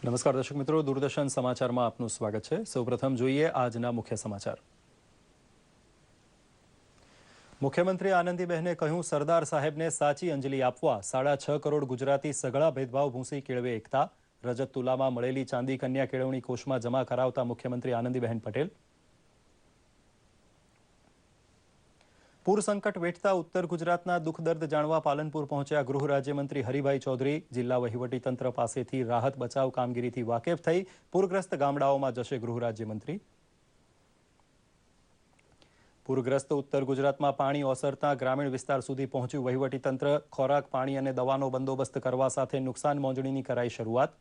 નમસ્કાર દર્શક મિત્રો, દૂરદર્શન સમાચારમાં આપનું સ્વાગત છે। સૌપ્રથમ જોઈએ આજના મુખ્ય સમાચાર। મુખ્યમંત્રી આનંદીબહેને કહ્યું, સરદાર સાહેબને સાચી અંજલિ આપવા 6.5 કરોડ ગુજરાતી સઘળા ભેદભાવ ભૂંસી કેળવે એકતા। રજત તુલામાં મળેલી ચાંદી કન્યા કેળવણી કોષમાં જમા કરાવતા મુખ્યમંત્રી આનંદીબહેન પટેલ। પૂર સંકટ વેઠતા ઉત્તર ગુજરાતના દુઃખ દર્દ જાણવા પાલનપુર પહોંચ્યા ગૃહ રાજ્યમંત્રી હરિભાઈ ચૌધરી। જિલ્લા વહીવટીતંત્ર પાસેથી રાહત બચાવ કામગીરીથી વાકેફ થઈ પૂરગ્રસ્ત ગામડાઓમાં જશે ગૃહ રાજ્યમંત્રી। પૂરગ્રસ્ત ઉત્તર ગુજરાતમાં પાણી ઓસરતા ગ્રામીણ વિસ્તાર સુધી પહોંચ્યું વહીવટીતંત્ર। ખોરાક, પાણી અને દવાનો બંદોબસ્ત કરવા સાથે નુકસાન મોજણીની કરાઈ શરૂઆત।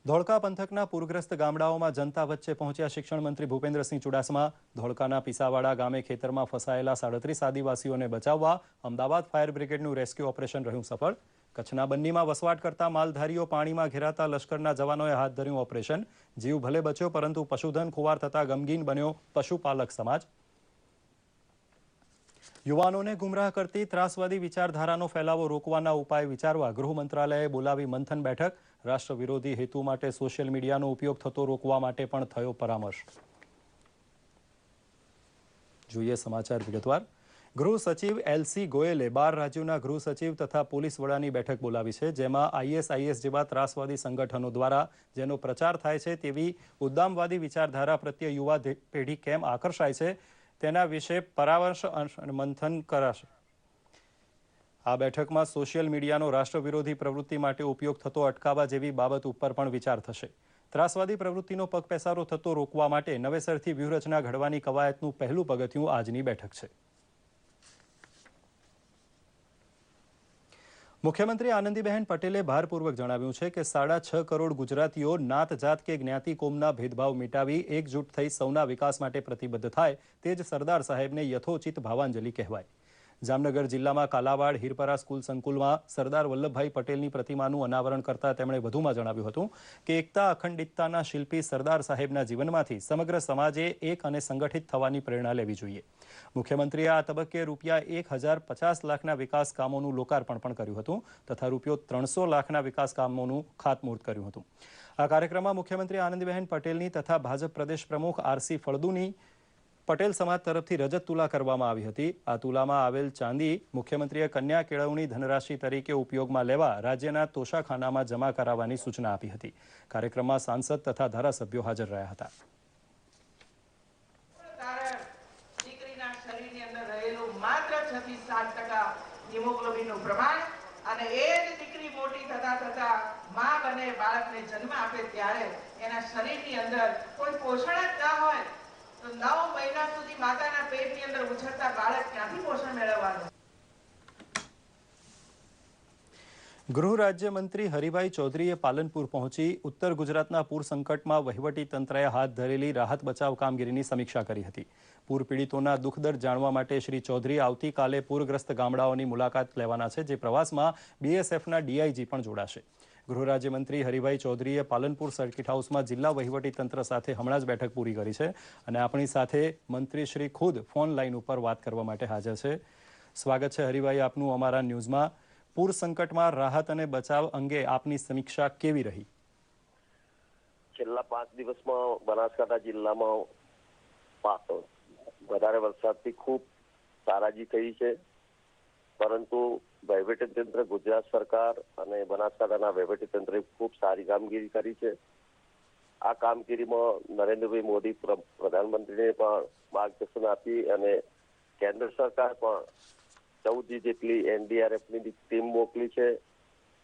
ધોળકા પંથકના પૂરગ્રસ્ત ગામડાઓમાં જનતા વચ્ચે પહોંચ્યા શિક્ષણ મંત્રી ભૂપેન્દ્રસિંહ ચુડાસમા। ધોળકાના પીસાવાડા ગામે ખેતરમાં ફસાયેલા 37 આદિવાસીઓને બચાવવા અમદાવાદ ફાયર બ્રિગેડનું રેસ્ક્યુ ઓપરેશન રહ્યું સફળ। કચ્છના બન્નીમાં વસવાટ કરતા માલધારીઓ પાણીમાં ઘેરાતા લશ્કરના જવાનોએ હાથ ધર્યું ઓપરેશન। જીવ ભલે બચ્યો પરંતુ પશુધન ખુવાર થતા ગમગીન બન્યો પશુપાલક સમાજ। યુવાનોને ગુમરાહ કરતી ત્રાસવાદી વિચારધારાનો ફેલાવો રોકવાના ઉપાય વિચારવા ગૃહ મંત્રાલયે બોલાવી મંથન બેઠક। રાષ્ટ્ર વિરોધી હેતુ માટે સોશિયલ મીડિયાનો ઉપયોગ થતો રોકવા માટે પણ થયો પરામર્શ। જોઈએ સમાચાર વિગતવાર। ગૃહ સચિવ એલસી ગોયલે 12 રાજ્યોના ગૃહ સચિવ તથા પોલીસ વડાની બેઠક બોલાવી છે, જેમાં આઈએસઆઈએસ જેવા ત્રાસવાદી સંગઠનો દ્વારા જેનો પ્રચાર થાય છે તેવી ઉદ્દામવાદી વિચારધારા પ્રત્યે યુવા પેઢી કેમ આકર્ષાય છે તેના વિશે પરામર્શ અને મંથન કરાશે। આ બેઠકમાં સોશિયલ મીડિયાનો રાષ્ટ્ર વિરોધી પ્રવૃત્તિ માટે ઉપયોગ થતો અટકાવવા જેવી બાબત ઉપર પણ વિચાર થશે। ત્રાસવાદી પ્રવૃત્તિનો પગપેસારો થતો રોકવા માટે નવેસરથી વ્યૂહરચના ઘડવાની કવાયતનું પહેલું પગથિયું આજની બેઠક છે। મુખ્યમંત્રી આનંદીબહેન પટેલે ભારપૂર્વક જણાવ્યું છે કે 6.5 કરોડ ગુજરાતીઓ નાત જાત કે જ્ઞાતિ કોમના ભેદભાવ મિટાવી એકજૂટ થઈ સૌના વિકાસ માટે પ્રતિબદ્ધ થાય તે જ સરદાર સાહેબને યથોચિત ભાવાંજલિ કહેવાય। જામનગર જિલ્લામાં કાલાવાડ હિરપરા સ્કૂલ સંકુલમાં સરદાર વલ્લભભાઈ પટેલની પ્રતિમાનું અનાવરણ કરતા તેમણે વધુમાં જણાવ્યું હતું કે એકતા અખંડિતતાના શિલ્પી સરદાર સાહેબના જીવનમાંથી સમગ્ર સમાજે એક અને સંગઠિત થવાની પ્રેરણા લેવી જોઈએ। મુખ્યમંત્રીએ આ તબક્કે ₹1050 લાખના વિકાસ કામોનું લોકાર્પણ પણ કર્યું હતું તથા ₹300 લાખના વિકાસ કામોનું ખાતમુહૂર્ત કર્યું હતું। આ કાર્યક્રમમાં મુખ્યમંત્રી આનંદીબહેન પટેલની તથા ભાજપ પ્રદેશ પ્રમુખ આરસી ફળદુની પટેલ સમાજ તરફથી રજત તુલા કરવામાં આવી હતી। આ તુલામાં આવેલ ચાંદી મુખ્યમંત્રીએ કન્યા કેળવણી ધનરાશિ તરીકે ઉપયોગમાં લેવા રાજ્યના તોશાખાનામાં જમા કરાવવાની સૂચના આપી હતી। કાર્યક્રમમાં સાંસદ તથા ધારાસભ્યો હાજર રહ્યા હતા। હિમોગ્લોબિનનું પ્રમાણ અને એ જ દીકરી મોટી થતા થતા માં બને બાળકને જન્મ આપે ત્યારે એના શરીરની અંદર કોઈ પોષણ જ ના હોય તો 9 મહિના સુધી માતાના પેટની અંદર ઉછળતા બાળક ક્યાંથી પોષણ મેળવવાનું। ગૃહ રાજ્યમંત્રી હરિભાઈ ચૌધરીએ પાલનપુર પહોંચી ઉત્તર ગુજરાતના પૂર સંકટમાં વહીવટી તંત્રએ હાથ ધરેલી રાહત બચાવ કામગીરીની સમીક્ષા કરી હતી। પૂર પીડિતોના દુઃખ દર્દ જાણવા માટે શ્રી ચૌધરી આવતીકાલે પૂરગ્રસ્ત ગામડાઓની મુલાકાત લેવાના છે, જે પ્રવાસમાં બીએસએફના ડીઆઈજી પણ જોડાશે। ગૃહ રાજ્યમંત્રી હરિભાઈ ચૌધરીએ પાલનપુર સર્કિટ હાઉસમાં જિલ્લા વહીવટીતંત્ર સાથે હમણાં જ બેઠક પૂરી કરી છે અને આપણી સાથે મંત્રી શ્રી ખુદ ફોન લાઈન ઉપર વાત કરવા માટે હાજર છે। સ્વાગત છે હરિભાઈ આપનું અમારા ન્યૂઝમાં। પૂર સંકટમાં રાહત અને બચાવ અંગે આપની સમીક્ષા કેવી રહી? છેલ્લા 5 દિવસમાં બનાસકાંઠા જિલ્લામાં વધારે વરસાદથી ખૂબ તારાજી થઈ છે, પરંતુ વહીવટીતંત્ર ગુજરાત સરકાર અને બનાસકાંઠાના વહીવટીતંત્રે ખૂબ સારી કામગીરી કરી છે। આ કામગીરીમાં નરેન્દ્રભાઈ મોદી પ્રધાનમંત્રીને પણ માર્ગદર્શન આપી અને કેન્દ્ર સરકાર પણ 14 જેટલી એનડીઆરએફની ટીમ મોકલી છે।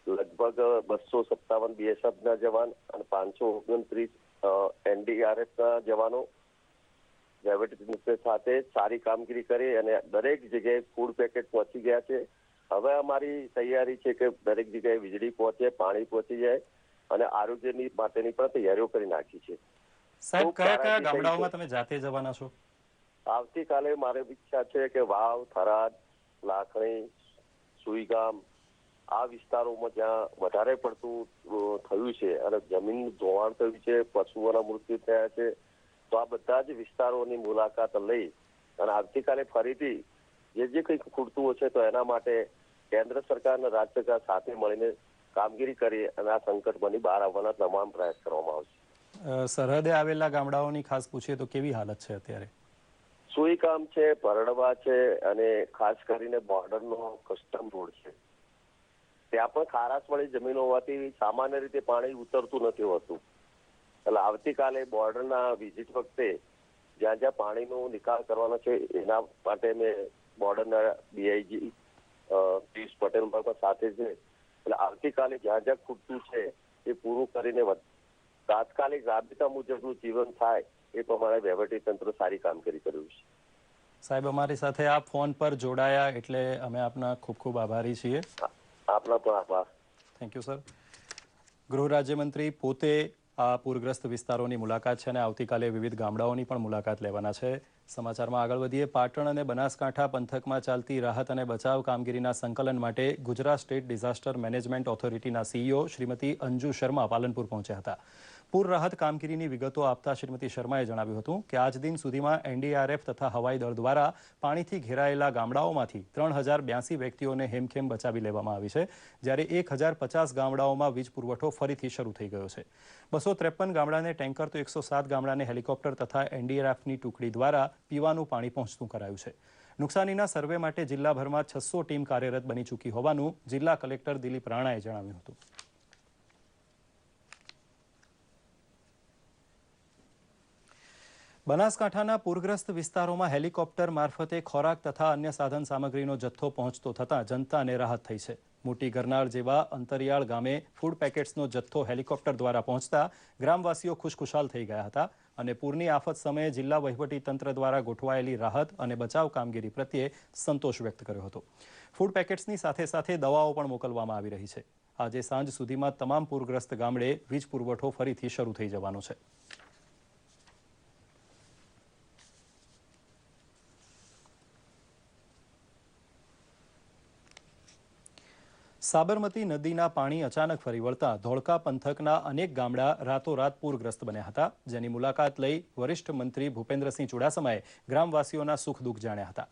લગભગ 257 બીએસએફના જવાન અને 529 એનડીઆરએફના જવાનો વહીવટીતંત્ર સાથે સારી કામગીરી કરી અને દરેક જગ્યાએ ફૂડ પેકેટ પહોંચી ગયા છે। હવે અમારી તૈયારી છે કે દરેક જગ્યાએ વીજળી પહોંચે, પાણી પહોંચી જાય અને આરોગ્યની માટેની પણ તૈયારીઓ કરી નાખી છે। સાહેબ, કયા ગામડાઓમાં તમે જાતે જવાના છો? આવતીકાલે મારી ઈચ્છા છે કે વાવ, થરાદ, લાખણી, સુઈગામ આ વિસ્તારોમાં જ્યાં વધારે પડતું થયું છે અને જમીન ધોવાણ થયું છે, પશુઓના મૃત્યુ થયા છે, તો આ બધા જ વિસ્તારોની મુલાકાત લઈ અને આવતીકાલે ફરીથી જે કંઈક ખૂટતું હશે તો એના માટે કેન્દ્ર સરકાર અને રાજ્ય સરકાર સાથે મળીને કામગીરી કરી અને આ સંકટમાંથી બહાર આવવાના તમામ પ્રયાસ કરવામાં આવશે. સરહદે આવેલા ગામડાઓની ખાસ પૂછીએ તો કેવી હાલત છે અત્યારે? સુઈગામ છે, પરડવા છે અને ખાસ કરીને બોર્ડરનો કસ્ટમ રોડ છે, ત્યાં પણ ખારાશવાળી જમીન હોવાથી સામાન્ય રીતે પાણી ઉતરતું નથી હોતું. એટલે આવતીકાલે બોર્ડરના વિઝિટ વખતે જ્યાં જ્યાં પાણીનો નિકાલ કરવાનો છે એના માટે મેં બોર્ડરના ડીઆઈજી પિયુષ પટેલ પણ સાથે છે. એટલે આવતીકાલે જ્યાં જ્યાં ખૂટતું છે એ પૂરું કરીને તાત્કાલિક રાબેતા મુજબનું જીવન થાય એ પ્રમાણે વહીવટીતંત્ર સારી કામગીરી કર્યું છે. સાહેબ, અમારી સાથે આપ ફોન પર જોડાયા એટલે અમે આપના ખૂબ ખૂબ આભારી છીએ. આપના પણ આભાર. Thank you sir. ગૃહ રાજ્યમંત્રી પોતે આ પૂરગ્રસ્ત વિસ્તારોની મુલાકાત છે અને આવતીકાલે વિવિધ ગામડાઓની પણ મુલાકાત લેવાના છે. સમાચારમાં આગળ વધીએ. પાટણ અને બનાસકાંઠા પંથકમાં ચાલતી રાહત અને બચાવ કામગીરીના સંકલન માટે ગુજરાત સ્ટેટ ડિઝાસ્ટર મેનેજમેન્ટ ઓથોરિટીના સીઈઓ શ્રીમતી અંજુ શર્મા પાલનપુર પહોંચ્યા હતા. પૂર રાહત કામગીરીની વિગતો આપતા શ્રીમતી શર્માએ જણાવ્યું હતું કે આજ દિન સુધીમાં એનડીઆરએફ તથા હવાઈ દળ દ્વારા પાણીથી ઘેરાયેલા ગામડાઓમાંથી 3082 વ્યક્તિઓને હેમખેમ બચાવી લેવામાં આવી છે, જ્યારે 1050 ગામડાઓમાં વીજ પુરવઠો ફરીથી શરૂ થઈ ગયો છે. 253 ગામડાને ટેન્કર તો 107 ગામડાને હેલિકોપ્ટર તથા એનડીઆરએફની ટુકડી દ્વારા પીવાનું પાણી પહોંચતું કરાયું છે. નુકસાનીના સર્વે માટે જિલ્લાભરમાં 600 ટીમ કાર્યરત બની ચૂકી હોવાનું જિલ્લા કલેક્ટર દિલીપ રાણાએ જણાવ્યું હતું. બનાસકાંઠાના પૂરગ્રસ્ત વિસ્તારોમાં હેલિકોપ્ટર મારફતે ખોરાક તથા અન્ય સાધન સામગ્રીનો જથ્થો પહોંચતો થતાં જનતાને રાહત થઈ છે. મોટી ગરનાળ જેવા અંતરિયાળ ગામે ફૂડ પેકેટ્સનો જથ્થો હેલિકોપ્ટર દ્વારા પહોંચતા ગ્રામવાસીઓ ખુશખુશાલ થઈ ગયા હતા અને પૂરની આફત સમયે જિલ્લા વહીવટીતંત્ર દ્વારા ગોઠવાયેલી રાહત અને બચાવ કામગીરી પ્રત્યે સંતોષ વ્યક્ત કર્યો હતો. ફૂડ પેકેટ્સની સાથે સાથે દવાઓ પણ મોકલવામાં આવી રહી છે. આજે સાંજ સુધીમાં તમામ પૂરગ્રસ્ત ગામડે વીજ પુરવઠો ફરીથી શરૂ થઈ જવાનો છે. સાબરમતી નદીના પાણી અચાનક ફરી વળતા ધોળકા પંથકના અનેક ગામડા રાતોરાત પૂરગ્રસ્ત બન્યા હતા, જેની મુલાકાત લઈ વરિષ્ઠ મંત્રી ભૂપેન્દ્રસિંહ ચુડાસમાએ ગ્રામવાસીઓના સુખ દુઃખ જાણ્યા હતા.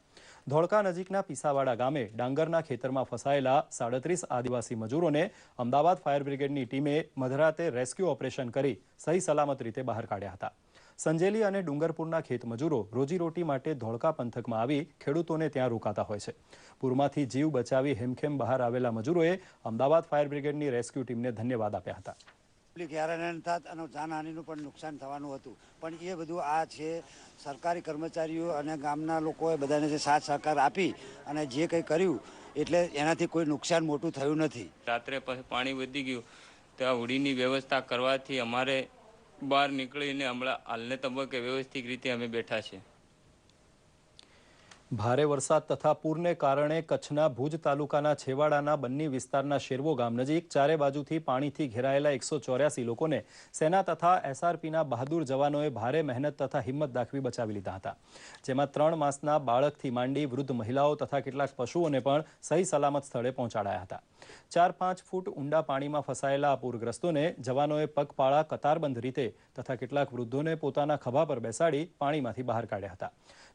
ધોળકા નજીકના પીસાવાડા ગામે ડાંગરના ખેતરમાં ફસાયેલા 37 આદિવાસી મજૂરોને અમદાવાદ ફાયર બ્રિગેડની ટીમે મધરાતે રેસ્ક્યુ ઓપરેશન કરી સહી સલામત રીતે બહાર કાઢ્યા હતા. સંજેલી અને ડુંગરપુરના ખેત મજૂરો રોજીરોટી માટે ધોળકા પંથકમાં આવી ખેડૂતોને ત્યાં રોકાતા હોય છે. પૂરમાંથી જીવ બચાવી હેમખેમ બહાર આવેલા મજૂરોએ અમદાવાદ ફાયર બ્રિગેડની રેસ્ક્યુ ટીમને ધન્યવાદ આપ્યા હતા. હેરાન થાત અને જાનહાનિનું પણ નુકસાન થવાનું હતું, પણ એ બધું આ છે સરકારી કર્મચારીઓ અને ગામના લોકોએ બધાને જે સાથ સહકાર આપી અને જે કંઈ કર્યું એટલે એનાથી કોઈ નુકસાન મોટું થયું નથી. રાત્રે પછી પાણી વધી ગયું ત્યાં હોડીની વ્યવસ્થા કરવાથી અમારે બહાર નીકળીને હમણાં હાલને તબક્કે વ્યવસ્થિત રીતે અમે બેઠા છે. ભારે વરસાદ તથા પૂરને કારણે કચ્છના ભુજ તાલુકાના છેવાડાના બન્ની વિસ્તારના શેરવો ગામ નજીક ચારે બાજુથી પાણીથી ઘેરાયેલા 184 લોકોને સેના તથા એસઆરપીના બહાદુર જવાનોએ ભારે મહેનત તથા હિંમત દાખવી બચાવી લીધા હતા, જેમાં 3 માસના બાળકથી માંડી વૃદ્ધ મહિલાઓ તથા કેટલાક પશુઓને પણ સહી સલામત સ્થળે પહોંચાડાયા હતા. 4-5 ફૂટ ઊંડા પાણીમાં ફસાયેલા આ પૂરગ્રસ્તોને જવાનોએ પગપાળા કતારબંધ રીતે તથા કેટલાક વૃદ્ધોને પોતાના ખભા પર બેસાડી પાણીમાંથી બહાર કાઢ્યા હતા.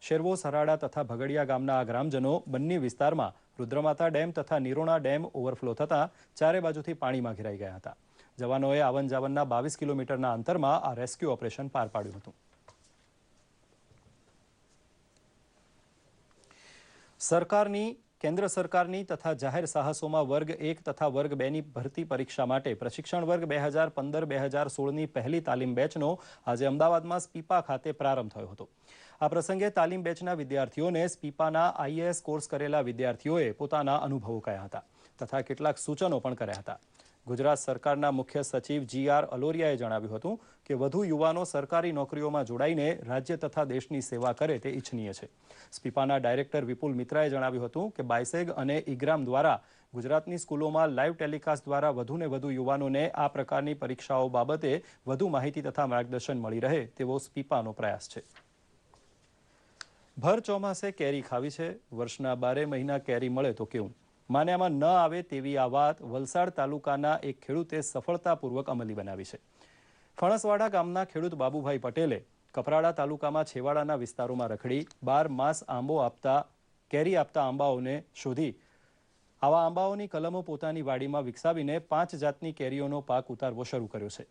શેરવો, સરાડા તથા ભગડિયા ગામના આ ગ્રામજનો બન્ની વિસ્તારમાં રુદ્રમાતા ડેમ તથા નિરોણા ડેમ ઓવરફ્લો થતાં ચારે બાજુથી પાણીમાં ઘેરાઈ ગયા હતા. જવાનોએ આવન જાવનના 22 કિલોમીટરના અંતરમાં આ રેસ્ક્યુ ઓપરેશન પાર પાડ્યું હતું. કેન્દ્ર સરકારની તથા જાહેર સાહસોમાં વર્ગ 1 તથા વર્ગ 2ની ભરતી પરીક્ષા માટે પ્રશિક્ષણ વર્ગ 2015-2016ની પહેલી તાલીમ બેચનો આજે અમદાવાદમાં સ્પીપા ખાતે પ્રારંભ થયો હતો. આ પ્રસંગે તાલીમ બેચના વિદ્યાર્થીઓને સ્પીપાના આઈએએસ કોર્સ કરેલા વિદ્યાર્થીઓએ પોતાના અનુભવો કહ્યા હતા તથા કેટલાક સૂચનો પણ કર્યા હતા. ગુજરાત સરકારના મુખ્ય સચિવ GR અલોરિયાએ જણાવ્યું હતું કે વધુ યુવાનો સરકારી નોકરીઓમાં જોડાઈને રાજ્ય તથા દેશની સેવા કરે તે ઇચ્છનીય છે. સ્પીપાના ડાયરેક્ટર વિપુલ મિત્રાએ જણાવ્યું હતું કે બાયસેગ અને ઇગ્રામ દ્વારા ગુજરાતની સ્કૂલોમાં લાઈવ ટેલિકાસ્ટ દ્વારા વધુને વધુ યુવાનોને આ પ્રકારની પરીક્ષાઓ બાબતે વધુ માહિતી તથા માર્ગદર્શન મળી રહે તેવો સ્પીપાનો પ્રયાસ છે. ભર ચોમાસે કેરી ખાવી છે, વર્ષના 12 મહિના કેરી મળે તો કેવું? માન્યામાં ન આવે તેવી આ વાત વલસાડ તાલુકાના એક ખેડૂતે સફળતાપૂર્વક અમલી બનાવી છે. ફણસવાડા ગામના ખેડૂત બાબુભાઈ પટેલે કપરાડા તાલુકામાં છેવાડાના વિસ્તારોમાં રખડી 12 માસ કેરી આપતા આંબાઓને શોધી આવા આંબાઓની કલમો પોતાની વાડીમાં વિકસાવીને 5 જાતની કેરીઓનો પાક ઉતારવો શરૂ કર્યો છે.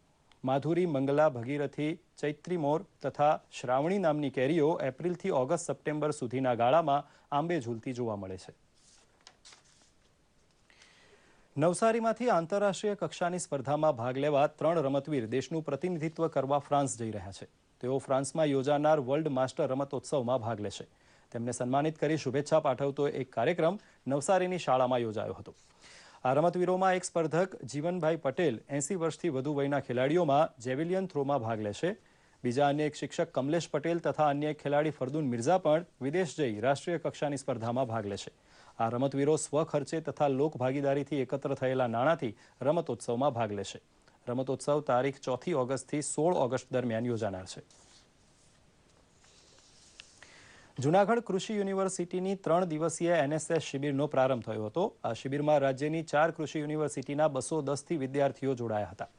માધુરી, મંગલા, ભગીરથી, ચૈત્રી મોર તથા શ્રાવણી નામની કેરીઓ એપ્રિલથી ઓગસ્ટ સપ્ટેમ્બર સુધીના ગાળામાં આંબે ઝૂલતી જોવા મળે છે. નવસારીમાંથી આંતરરાષ્ટ્રીય કક્ષાની સ્પર્ધામાં ભાગ લેવા 3 રમતવીર દેશનું પ્રતિનિધિત્વ કરવા ફ્રાન્સ જઈ રહ્યા છે. તેઓ ફ્રાન્સમાં યોજાનાર વર્લ્ડ માસ્ટર રમતોત્સવમાં ભાગ લેશે. તેમને સન્માનિત કરી શુભેચ્છા પાઠવતો એક કાર્યક્રમ નવસારીની શાળામાં યોજાયો હતો. આ રમતવીરોમાં એક સ્પર્ધક જીવનભાઈ પટેલ 80 વર્ષથી વધુ વયના ખેલાડીઓમાં જેવેલિયન થ્રોમાં ભાગ લેશે. બીજા અન્ય એક શિક્ષક કમલેશ પટેલ તથા અન્ય એક ખેલાડી ફરદુન મિર્ઝા પણ વિદેશ જઈ રાષ્ટ્રીય કક્ષાની સ્પર્ધામાં ભાગ લેશે. આ રમતવીરો સ્વખર્ચે તથા લોક ભાગીદારીથી એકત્ર થયેલા નાણાંથી રમતોત્સવમાં ભાગ લેશે. રમતોત્સવ તારીખ 4 ઓગસ્ટથી 16 ઓગસ્ટ દરમિયાન યોજાનાર છે. જૂનાગઢ કૃષિ યુનિવર્સિટીની 3 દિવસીય NSS શિબિરનો પ્રારંભ થયો હતો. આ શિબિરમાં રાજ્યની 4 કૃષિ યુનિવર્સિટીના 210થી વિદ્યાર્થીઓ જોડાયા હતા.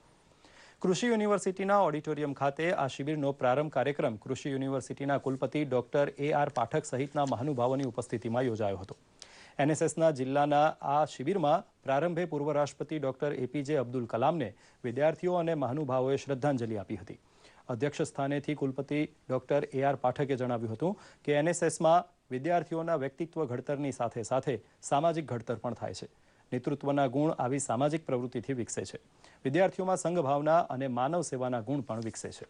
કૃષિ યુનિવર્સિટીના ઓડિટોરિયમ ખાતે આ શિબિરનો પ્રારંભ કાર્યક્રમ કૃષિ યુનિવર્સિટીના કુલપતિ ડોક્ટર AR પાઠક સહિતના મહાનુભાવોની ઉપસ્થિતિમાં યોજાયો હતો. NSSના જિલ્લાના આ શિબિરમાં પ્રારંભે પૂર્વ રાષ્ટ્રપતિ ડોક્ટર APJ અબ્દુલ કલામને વિદ્યાર્થીઓ અને મહાનુભાવોએ શ્રદ્ધાંજલિ આપી હતી. અધ્યક્ષ સ્થાનેથી કુલપતિ ડોક્ટર AR પાઠકે જણાવ્યું હતું કે NSSમાં વિદ્યાર્થીઓના વ્યક્તિત્વ ઘડતરની સાથે સાથે સામાજિક ઘડતર પણ થાય છે. નેતૃત્વના ગુણ આવી સામાજિક પ્રવૃત્તિથી વિકસે છે. વિદ્યાર્થીઓમાં સંઘભાવના અને માનવ સેવાના ગુણ પણ વિકસે છે.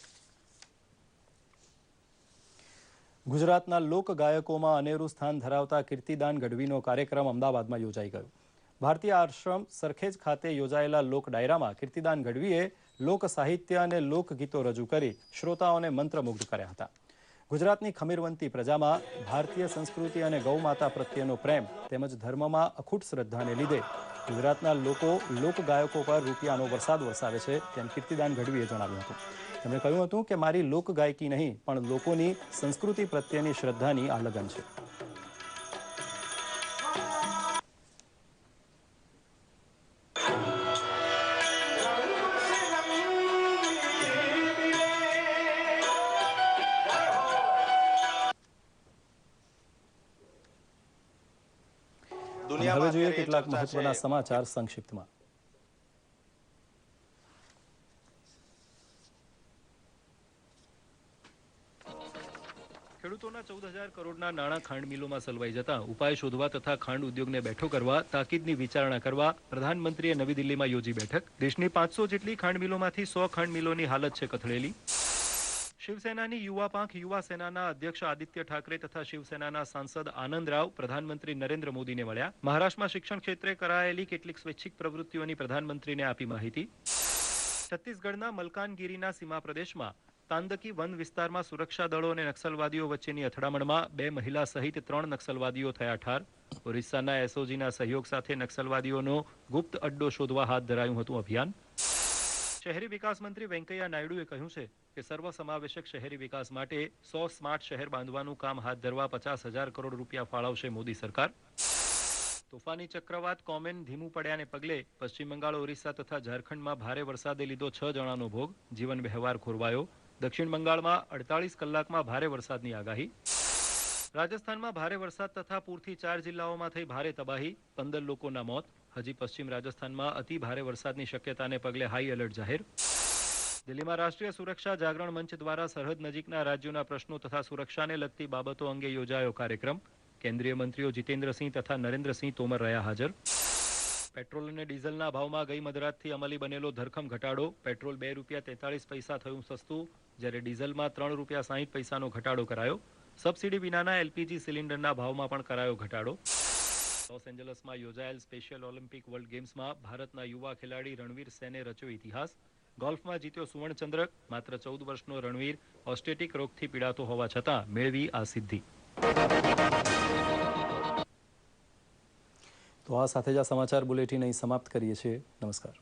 ગુજરાતના લોક ગાયકોમાં અનેરું સ્થાન ધરાવતા કીર્તિદાન ગઢવીનો કાર્યક્રમ અમદાવાદમાં યોજાઈ ગયો. ભારતીય આશ્રમ સરખેજ ખાતે યોજાયેલા લોક ડાયરામાં કીર્તિદાન ગઢવીએ લોક સાહિત્ય અને લોકગીતો રજૂ કરી શ્રોતાઓને મંત્રમુગ્ધ કર્યા હતા. ગુજરાતની ખમીરવંતી પ્રજામાં ભારતીય સંસ્કૃતિ અને ગૌમાતા પ્રત્યેનો પ્રેમ તેમજ ધર્મમાં અખૂટ શ્રદ્ધાને લીધે ગુજરાતના લોકો લોકગાયકો પર રૂપિયાનો વરસાદ વરસાવે છે તેમ કીર્તિદાન ગઢવીએ જણાવ્યું હતું. તેમણે કહ્યું હતું કે મારી લોકગાયકી નહીં પણ લોકોની સંસ્કૃતિ પ્રત્યેની શ્રદ્ધાની આ લગન છે. હવે જોઈએ કેટલાક મહત્વના સમાચાર સંક્ષિપ્તમાં. ખેડૂતોના 14,000 કરોડના નાણાં ખાંડ મિલોમાં સલવાઈ જતા ઉપાય શોધવા તથા ખાંડ ઉદ્યોગને બેઠો કરવા તાકીદની વિચારણા કરવા પ્રધાનમંત્રીએ નવી દિલ્હીમાં યોજી બેઠક. દેશની 500 જેટલી ખાંડ મિલોમાંથી 100 ખાંડ મિલોની હાલત છે કથળેલી. શિવસેનાની યુવા પાંખ યુવા સેનાના અધ્યક્ષ આદિત્ય ઠાકરે તથા શિવસેનાના સાંસદ આનંદ રાવ પ્રધાનમંત્રી નરેન્દ્ર મોદીને મળ્યા. મહારાષ્ટ્રમાં શિક્ષણ ક્ષેત્રે કરાયેલી કેટલીક સ્વૈચ્છિક પ્રવૃત્તિઓની પ્રધાનમંત્રીને આપી માહિતી. છત્તીસગઢના મલકાનગીરીના સીમા પ્રદેશમાં તાંદકી વન વિસ્તારમાં સુરક્ષા દળો અને નક્સલવાદીઓ વચ્ચેની અથડામણમાં 2 મહિલા સહિત 3 નક્સલવાદીઓ થયા ઠાર. ઓરિસ્સાના એસઓજીના સહયોગ સાથે નક્સલવાદીઓનો ગુપ્ત અડ્ડો શોધવા હાથ ધરાયું હતું અભિયાન. શહેરી વિકાસ મંત્રી વેંકૈયા નાયડુએ કહ્યું છે કે સર્વસમાવેશક શહેરી વિકાસ માટે 100 સ્માર્ટ શહેર બાંધવાનું કામ હાથ ધરવા 50,000 કરોડ રૂપિયા ફાળવશે મોદી સરકાર. તોફાની ચક્રવાત કોમેન ધીમું પડ્યાને પગલે પશ્ચિમ બંગાળ, ઓરિસ્સા તથા ઝારખંડમાં ભારે વરસાદે લીધો 6 જણાનો ભોગ. જીવન વ્યવહાર ખોરવાયો. દક્ષિણ બંગાળમાં 48 કલાકમાં ભારે વરસાદની આગાહી. રાજસ્થાનમાં ભારે વરસાદ તથા પૂરથી 4 જિલ્લાઓમાં થઈ ભારે તબાહી. 15 લોકોના મોત. હજી પશ્ચિમ રાજસ્થાનમાં અતિ ભારે વરસાદની શક્યતાને પગલે હાઈ એલર્ટ જાહેર. દિલ્હીમાં રાષ્ટ્રીય સુરક્ષા જાગરણ મંચ દ્વારા સરહદ નજીકના રાજ્યોના પ્રશ્નો તથા સુરક્ષાને લગતી બાબતો અંગે યોજાયો કાર્યક્રમ. કેન્દ્રીય મંત્રીઓ જીતેન્દ્રસિંહ તથા નરેન્દ્રસિંહ તોમર રહ્યા હાજર. પેટ્રોલ અને ડીઝલના ભાવમાં ગઈ મધરાતથી અમલી બનેલો ધરખમ ઘટાડો. પેટ્રોલ ₹2.43 થયું સસ્તું, જ્યારે ડીઝલમાં ₹3.60નો ઘટાડો કરાયો. સબસિડી વિનાના LPG સિલિન્ડરના ભાવમાં પણ કરાયો ઘટાડો. લોસ એન્જલસમાં યોજાયેલ સ્પેશિયલ ઓલિમ્પિક વર્લ્ડ ગેમ્સમાં ભારતના યુવા ખેલાડી રણવીર સેને રચ્યો ઇતિહાસ. ગોલ્ફમાં જીત્યો સુવર્ણચંદ્રક. માત્ર 14 વર્ષનો રણવીર ઓસ્ટેટિક રોગથી પીડાતો હોવા છતાં મેળવી આ સિદ્ધિ. તો આ સાથે જ આ સમાચાર બુલેટિન અહીં સમાપ્ત કરીએ છીએ. નમસ્કાર.